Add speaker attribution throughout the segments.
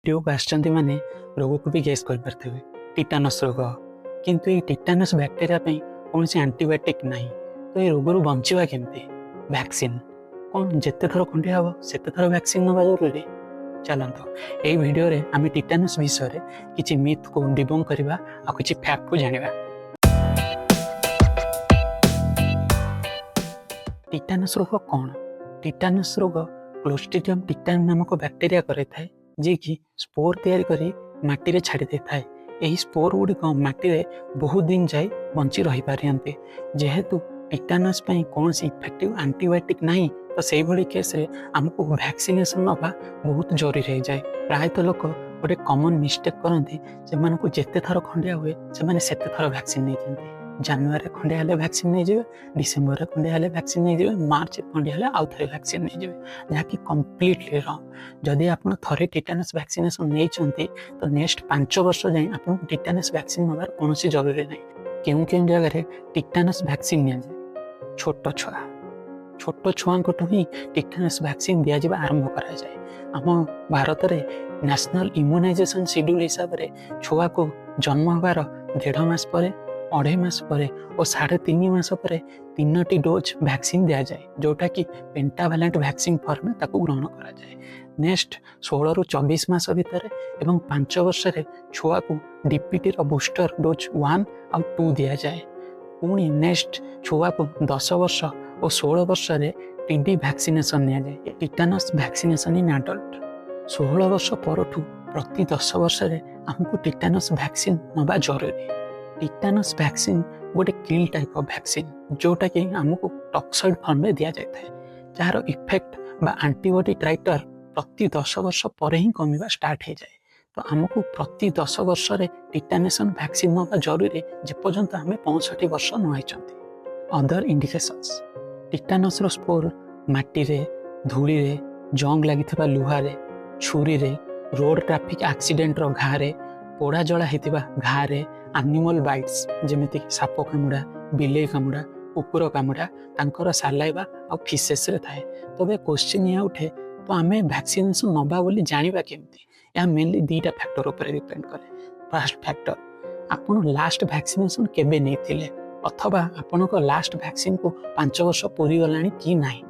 Speaker 1: Video को आसचंती माने रोग को भी गेस कर पारथे टिटानस रोग किंतु ये टिटानस बैक्टीरिया पे कौन सी एंटीबायोटिक नहीं तो ये रोग बंचा केमती वैक्सीन कौन जिते थर खंडिया हम से थर वैक्सीन नवा जरूरी चलत ये वीडियो रे आम टिटानस विषय किसी मिथ को डिबंक करवा आ किसी फैक्ट को जानिबा। टिटानस रोग कौन? टिटानस रोग क्लोस्ट्रिडियम टिटान नामक बैक्टीरिया करे जी कि स्पोर तैयारी करी माटी रे छाड़ी दे थाए। यही स्पोर गुड़िक माटी रे बहुत दिन जाए बंची रही पारते जेहेतु टिटानस पे कौन सी इफेक्टिव एंटीबायोटिक नहीं तो से भली केस रे आमको वैक्सीनेशन नवा बहुत जरूरी रह जाए। प्रायतः लोक गोटे कॉमन मिस्टेक करते से जिते थर खंडिया हुए से थर वैक्सीन नहीं जाते। जनवरी खंडिया हेले वैक्सीन नहीं जाए, डिसेम्बर खंडिया हेले वैक्सीन नहीं जाए, मार्च खंडिया हेले आउ थे वैक्सीन नहीं जाए जहाँकि कम्प्लीटली रंग। जदि आप थे टिटानस वैक्सीनेशन नहीं तो नेक्स्ट 5 वर्ष जाए आपको टिटानस वैक्सीन नवार कौन जरूरी नहीं। क्यों क्यों जगह टिटानस वैक्सीन नि जाए छोट छुआ ही टिटानस वैक्सीन दि जा आरंभ करा जाए। आम भारत में नेशनल इम्यूनाइजेशन शेड्यूल हिसाब से छुआ को जन्म हबार 1.5 मास पर 2.5 मास पर और 3.5 मास पर 3टी डोज वैक्सीन दि जाए जोटा कि पेंटावैलेंट वैक्सीन फॉर्म में ग्रहण करा जाए। नेक्स्ट 16 ରୁ 24 मास भितर एवं 5 वर्ष छुआ को डीपीटी बूस्टर डोज 1 और 2 दि जाए। पुणी नेक्स्ट छुआ को 10 वर्ष और 16 वर्ष टीबी वैक्सीनेशन नि जाए। टिटानस वैक्सीनेशन इन एडल्ट 16 वर्ष पर प्रति 10 वर्ष आमको टिटानस वैक्सीन नवा जरूरी। टिटानस वैक्सीन गोटे किल टाइप ऑफ वैक्सीन जोटा कि आमको टॉक्साइड फॉर्म में दि जाए जार इफेक्ट बा एंटीबॉडी टाइटर प्रति 10 वर्ष पर ही कमिबा स्टार्ट हो जाए। तो आमको प्रति 10 वर्ष टिटानेशन वैक्सीन नवा जरूरी जेपर्यंत आम 65 वर्ष नई। अदर इंडिकेशंस टिटानस स्पोर माटी रे धूली रे जंग लगी लुहारे छुरी रे रोड ट्रैफिक एक्सीडेंट रो घारे पोड़ा जला होता घारे एनिमल बाइट्स जमीक साप कामुड़ा बिले कामुड़ा कुकुर कामुड़ा तांकर सालाइवा आ फिसेस रे थाए। तबे क्वेश्चन या उठे तो आम वैक्सीनेशन नवा बोली जानिबा केमती? यह मेनली 2टा फैक्टर ऊपर डिपेंड करे। फर्स्ट फैक्टर आपन लास्ट वैक्सीनेशन केबे नहीं थिले अथवा आपन को लास्ट वैक्सीन को 5 वर्ष पूरी गलानी कि नहीं।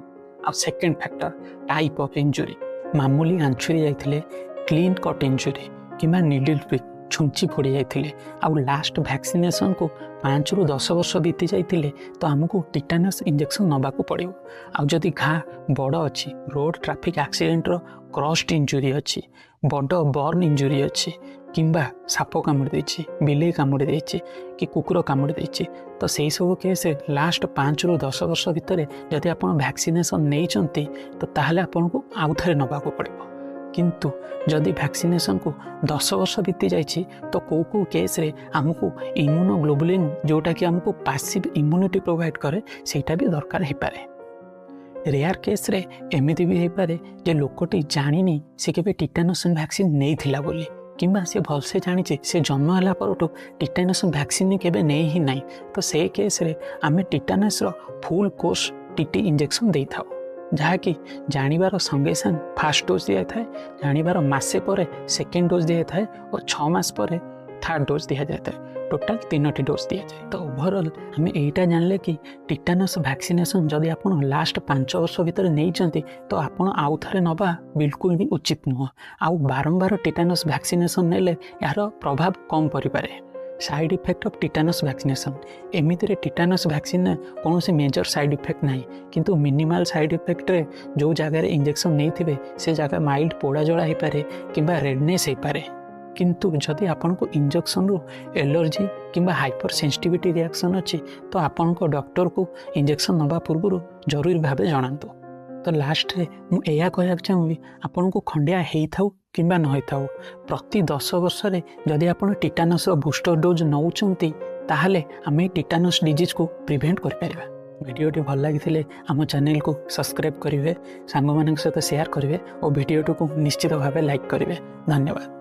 Speaker 1: आ second factor type of injury मामूली आंछुरी जाइथिले क्लीन कट इंजुरी किमा नीडल प्रिक छुंची फोड़ी जाइथिले आ लास्ट वैक्सीनेशन को 5 ରୁ 10 वर्ष बीती जाइथिले तो आमको टिटानस इंजेक्शन नवा को पड़ो। आ जदि घा बड़ अच्छी रोड ट्रैफिक एक्सीडेंट रो क्रस्ट इंजुरी अच्छी बड़ बर्न इंजुरी अच्छी किंबा साप कामुड़ी देछि बिले कामुड़ी देछि कि कुकुर कामुड़ी देछि तो सही सब केस लास्ट 5 ରୁ 10 वर्ष भितर जदि आप वैक्सीनेशन नहीं तो ताहले आपको आउ थे नवा को पड़ो। किंतु जदि वैक्सीनेशन को 10 वर्ष बीती जाइए तो कौ केस रे आमको इम्यूनोग्लोबुलिन जोटा कि आमको पैसिव इम्यूनिटी प्रोवाइड करे सेटा भी दरकार हो पारे। रेयर केस रे एमिति भी हो पारे जे लोकटी जानिनी से केबे टिटानस वैक्सीन नहीं थिला बोली किंबा से भलसे जानी से जन्म है पर टिटानस वैक्सीन केबे नहीं ही नहीं तो से केस रे आमे टिटानस रो फुल कोर्स टीटी इंजेक्शन दे थाओ जहाँकि जानिबार संगे संग फास्ट डोज दिया था जानिबार मासे पर सेकेंड डोज दिया था और 6 मास पर थर्ड डोज दिया जाता है। टोटाल 3टी डोज दिया जाए। तो ओवरऑल आम यहीटा जानले कि टिटानस वैक्सीनेशन जदि आप लास्ट 5 वर्ष भितर नहीं तो आपड़ आउ थे नवा बिल्कुल भी उचित नुह। आउ बारंबार टिटानस वैक्सीनेशन नेले यार प्रभाव कम परिपारे। Side effect of tetanus vaccination एमिति टिटानस वैक्सीन कौन से मेजर साइड इफेक्ट नहीं किंतु मिनिमल साइड इफेक्ट रे जो जगह इंजेक्शन नहीं थे से जगह माइल्ड पोड़ा जला हो पारे किंबा रेडनेस हो पारे। किंतु जदि आपन को इंजेक्शन रू एलर्जी किंबा हाइपर सेंसिटिविटी रिएक्शन अच्छी तो आपन को डॉक्टर को इंजेक्शन नवा पूर्व जरूरी भाव जनातु। तो लास्ट रे मुझे कहना चाहिए आपन को खंडिया हो किंबा न होता प्रति 10 वर्ष जदि आप टिटानस बूस्टर डोज नौचंती ताहले आम टिटानस डिजीज को प्रिवेंट कर पारिबा। वीडियोटी भल लगी आम चैनल को सब्सक्राइब करेंगे सांग मान सहित शेयर करेंगे और वीडियोटी को निश्चित भाव लाइक करेंगे। धन्यवाद।